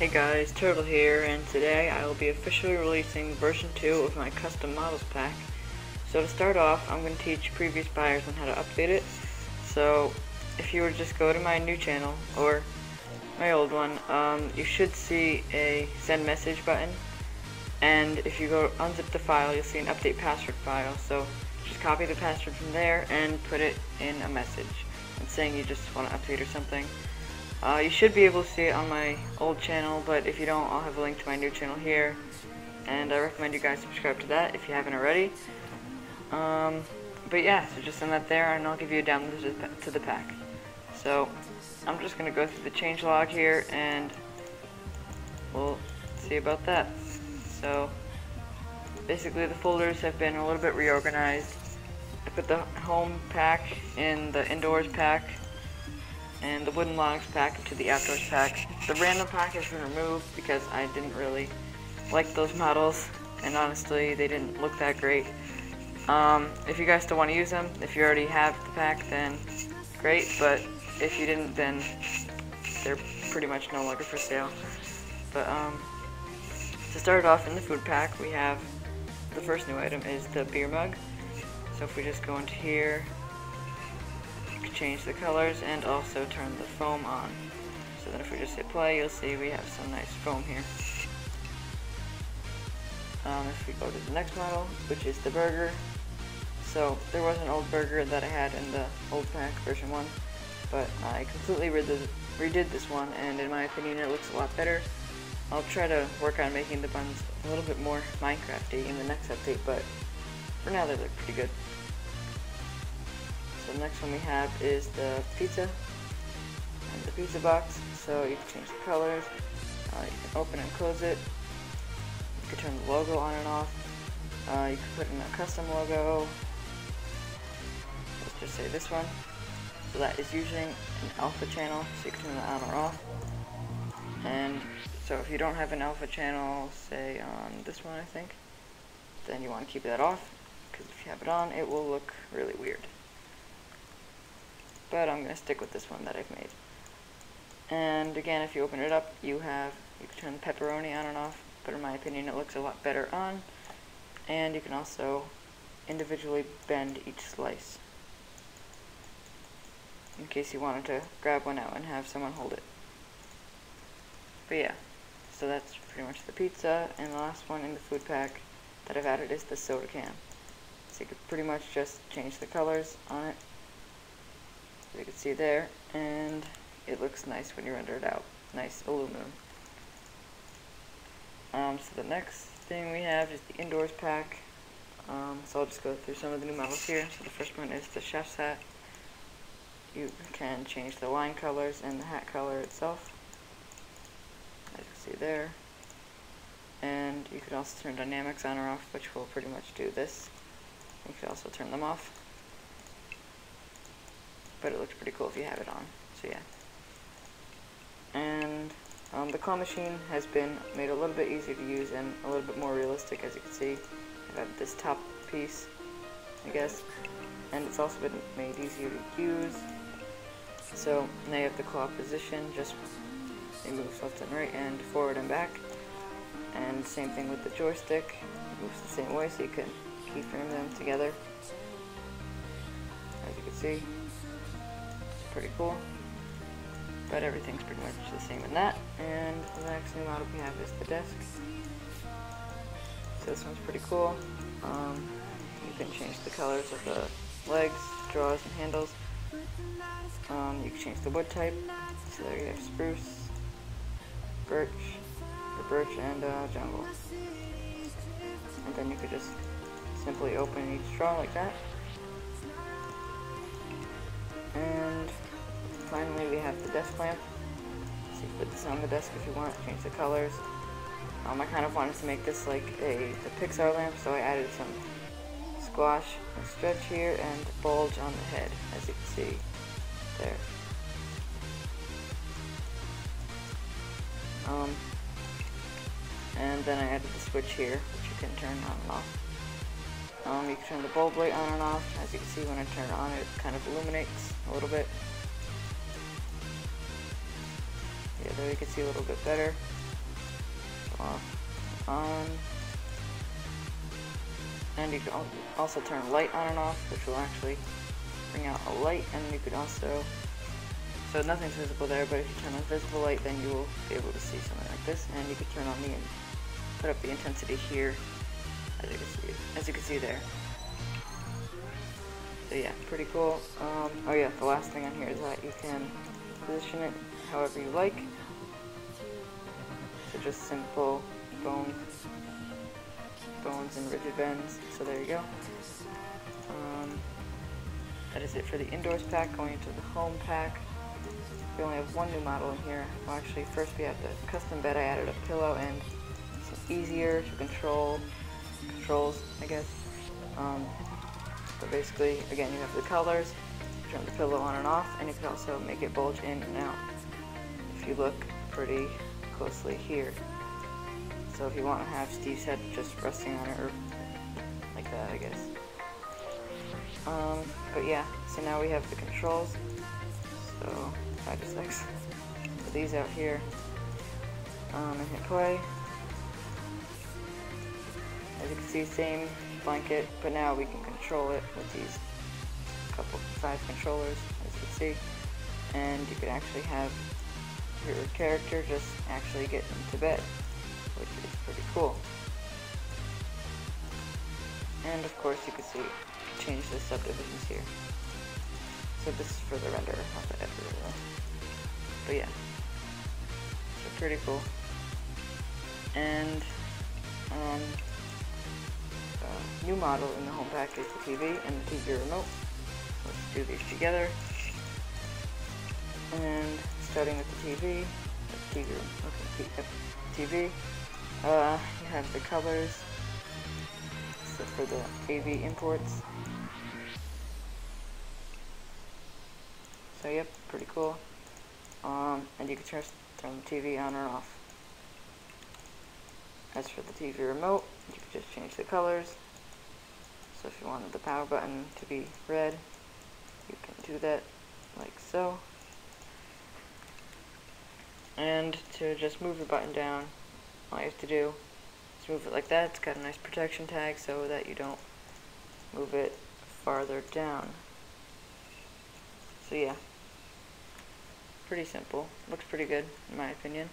Hey guys, Turtle here, and today I will be officially releasing version 2 of my custom models pack. So to start off, I'm going to teach previous buyers on how to update it. So if you were to just go to my new channel, or my old one, you should see a send message button. And if you go unzip the file, you'll see an update password file. So just copy the password from there and put it in a message and saying you just want to update or something. You should be able to see it on my old channel, but if you don't, I'll have a link to my new channel here, and I recommend you guys subscribe to that if you haven't already. But yeah, so just send that there, and I'll give you a download to the pack. So I'm just going to go through the changelog here, and we'll see about that. So basically the folders have been a little bit reorganized. I put the home pack in the indoors pack, and the wooden logs pack into the outdoors pack. The random pack has been removed because I didn't really like those models, and honestly they didn't look that great. If you guys still want to use them, if you already have the pack, then great, but if you didn't, then they're pretty much no longer for sale. But to start off in the food pack, we have the first new item is the beer mug. So if we just go into here, change the colors and also turn the foam on. So then if we just hit play, you'll see we have some nice foam here. If we go to the next model, which is the burger. So there was an old burger that I had in the old pack, version 1, but I completely redid this one, and in my opinion it looks a lot better. I'll try to work on making the buns a little bit more Minecraft-y in the next update, but for now they look pretty good. So the next one we have is the pizza and the pizza box. So you can change the colors, you can open and close it, you can turn the logo on and off, you can put in a custom logo. Let's just say this one. So that is using an alpha channel, so you can turn that on or off. And so if you don't have an alpha channel, say on this one I think, then you want to keep that off, because if you have it on it will look really weird. But I'm going to stick with this one that I've made. And again, if you open it up, you can turn the pepperoni on and off, but in my opinion it looks a lot better on. And you can also individually bend each slice, in case you wanted to grab one out and have someone hold it. But yeah, so that's pretty much the pizza, and the last one in the food pack that I've added is the soda can. So you could pretty much just change the colors on it. You can see there, and it looks nice when you render it out. Nice aluminum. So the next thing we have is the indoors pack. So I'll just go through some of the new models here. So the first one is the chef's hat. You can change the line colors and the hat color itself, as you can see there. And you could also turn dynamics on or off, which will pretty much do this. You could also turn them off, but it looks pretty cool if you have it on, so yeah. And the claw machine has been made a little bit easier to use and a little bit more realistic, as you can see. I've got this top piece, I guess, and it's also been made easier to use. So now you have the claw position, just it moves left and right and forward and back. And same thing with the joystick, it moves the same way, so you can keyframe them together, as you can see. Pretty cool, but everything's pretty much the same in that. And the next new model we have is the desk. So this one's pretty cool. You can change the colors of the legs, drawers, and handles. You can change the wood type. So there you have spruce, birch, and jungle. And then you could just simply open each drawer like that. And finally we have the desk lamp. So you can put this on the desk if you want, change the colors. I kind of wanted to make this like the Pixar lamp, so I added some squash and stretch here and bulge on the head, as you can see there. And then I added the switch here, which you can turn on and off. You can turn the bulb light on and off. As you can see, when I turn it on, it kind of illuminates a little bit. Yeah, there you can see a little bit better. off, on. And you can also turn light on and off, which will actually bring out a light. And you could also, so nothing's visible there, but if you turn on visible light, then you will be able to see something like this. And you can turn on put up the intensity here, as you can see there. So yeah, pretty cool. Oh yeah, the last thing on here is that you can position it however you like. So just simple bones and rigid bends. So there you go. That is it for the indoors pack. Going into the home pack, we only have one new model in here. Well, actually, first we have the custom bed. I added a pillow and some easier to controls, I guess. So basically, again, you have the colors, turn the pillow on and off, and you can also make it bulge in and out if you look pretty closely here. So if you want to have Steve's head just resting on it, or like that, I guess. But yeah, so now we have the controls. So 5 to 6. Put these out here, and hit play. As you can see, same blanket, but now we can control it with these 5 controllers, as you can see. And you can actually have your character just actually get into bed, which is pretty cool. And of course, you can see, change the subdivisions here. So this is for the renderer, not the editor. But yeah, so pretty cool. And new model in the home pack is the TV and the TV remote. Let's do these together. And starting with the TV, TV. You have the colors. So for the AV imports. So yep, pretty cool. And you can turn the TV on or off. As for the TV remote, you can just change the colors. So if you wanted the power button to be red, you can do that like so. And to just move the button down, all you have to do is move it like that. It's got a nice protection tag so that you don't move it farther down. So yeah, pretty simple. Looks pretty good in my opinion.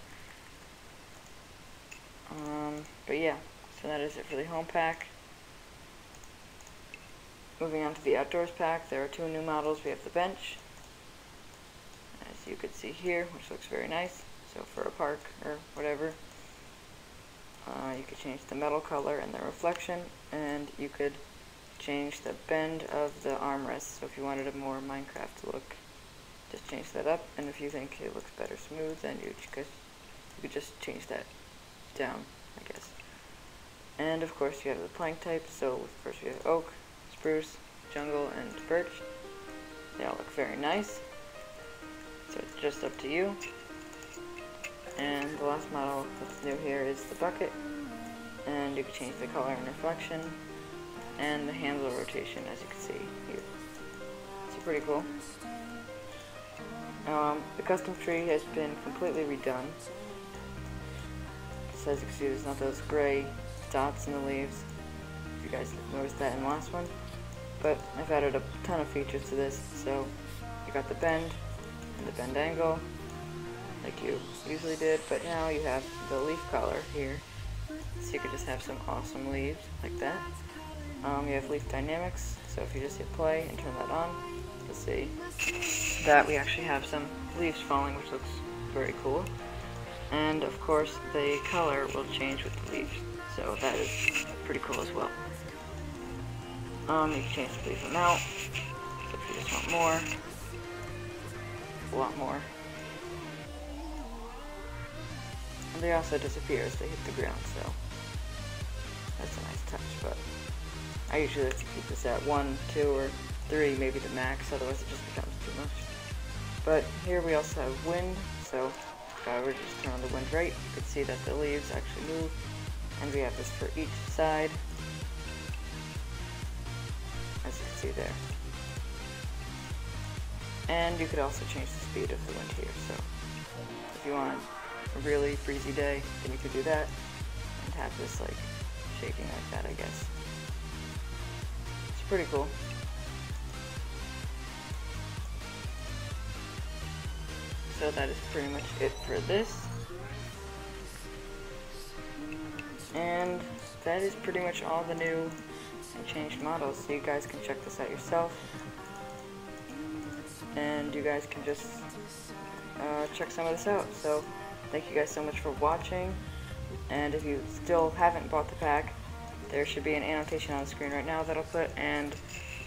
But yeah, so that is it for the home pack. Moving on to the outdoors pack, there are 2 new models. We have the bench, as you can see here, which looks very nice. So for a park or whatever, you could change the metal color and the reflection, and you could change the bend of the armrest. So if you wanted a more Minecraft look, just change that up. And if you think it looks better smooth, then you could just change that down, I guess. And of course you have the plank type. So first we have oak, spruce, jungle, and birch. They all look very nice. So it's just up to you. And the last model that's new here is the bucket. And you can change the color and reflection and the handle rotation, as you can see here. So pretty cool. The custom tree has been completely redone. So as you can see, there's not those gray dots in the leaves. If you guys noticed that in the last one. But I've added a ton of features to this. So you got the bend and the bend angle, like you usually did, but now you have the leaf color here. So you could just have some awesome leaves like that. You have leaf dynamics, so if you just hit play and turn that on, you'll see that we actually have some leaves falling, which looks very cool. And of course the color will change with the leaves, so that is pretty cool as well. You can change the leaf amount, so if you just want more, a lot more. And they also disappear as they hit the ground, so that's a nice touch, but I usually like to keep this at 1, 2, or 3, maybe the max, otherwise it just becomes too much. But here we also have wind, so if I were to just turn on the wind right, you can see that the leaves actually move, and we have this for each side, as you can see there. And you could also change the speed of the wind here, so if you want a really breezy day, then you could do that. and have this like shaking like that, I guess. It's pretty cool. So that is pretty much it for this. And that is pretty much all the new and changed models, so you guys can check this out yourself. And you guys can just check some of this out. So thank you guys so much for watching, and if you still haven't bought the pack, there should be an annotation on the screen right now that I'll put, and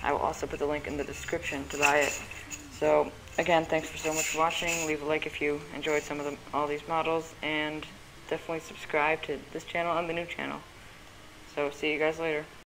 I will also put the link in the description to buy it. So again, thanks for so much for watching. Leave a like if you enjoyed all these models, and definitely subscribe to this channel and the new channel. So see you guys later.